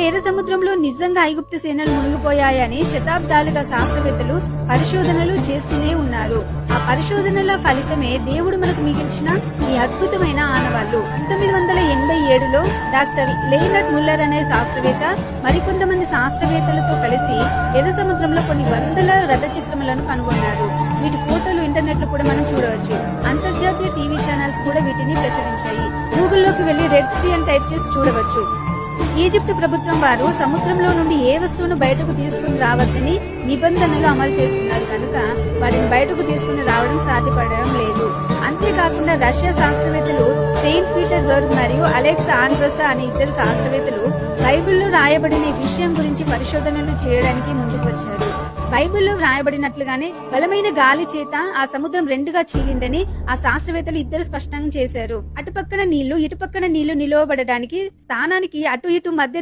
ఎర్ర సముద్రంలో నిజంగా ఐగుప్తు సేనలు మునిగిపోయాయని శతాబ్దాలుగా శాస్త్రవేత్తలు పరిశోధనలు చేస్తూనే ఉన్నారు. ఆ పరిశోధనల ఫలితమే దేవుడు మనకు మిగిల్చిన ఈ అద్భుతమైన ఆనవాళ్లు. 1987లో డాక్టర్ లేనర్డ్ ముల్లర్ అనే శాస్త్రవేత్త మరికొంతమంది శాస్త్రవేత్తలతో కలిసి ఎర్ర సముద్రంలో కొన్ని వందల రథ చిత్రములను కనుగొన్నారు. వీటి ఫోటోలు ఇంటర్నెట్ లో కూడా మనం చూడవచ్చు. అంతర్జాతీయ టీవీ ఛానల్స్ కూడా వీటిని ప్రచురించాయి. గూగుల్లోకి వెళ్లి రెడ్ సీ అని టైప్ చేసి చూడవచ్చు. ఈజిప్ట్ ప్రభుత్వం వారు సముద్రంలో నుండి ఏ వస్తువును బయటకు తీసుకుని రావద్దని నిబంధనలు అమలు చేస్తున్నారు కనుక వాటిని బయటకు తీసుకుని రావడం సాధ్యపడడం లేదు. అంతేకాకుండా రష్యా శాస్త్రవేత్తలు సెయింట్ పీటర్బర్గ్ మరియు అలెక్స్ ఆండ్రోసా అనే ఇద్దరు శాస్త్రవేత్తలు బైబిల్లో రాయబడిన ఈ విషయం గురించి పరిశోధనలు చేయడానికి ముందుకు వచ్చారు. బైబిల్లో వ్రాయబడినట్లుగానే బలమైన గాలి చేత ఆ సముద్రం రెండుగా చీలిందని ఆ శాస్త్రవేత్తలు ఇద్దరు స్పష్టంగా చేశారు. అటుపక్కన నీళ్లు ఇటుపక్కన నీళ్లు నిలవబడడానికి స్థానానికి అటు ఇటు మధ్య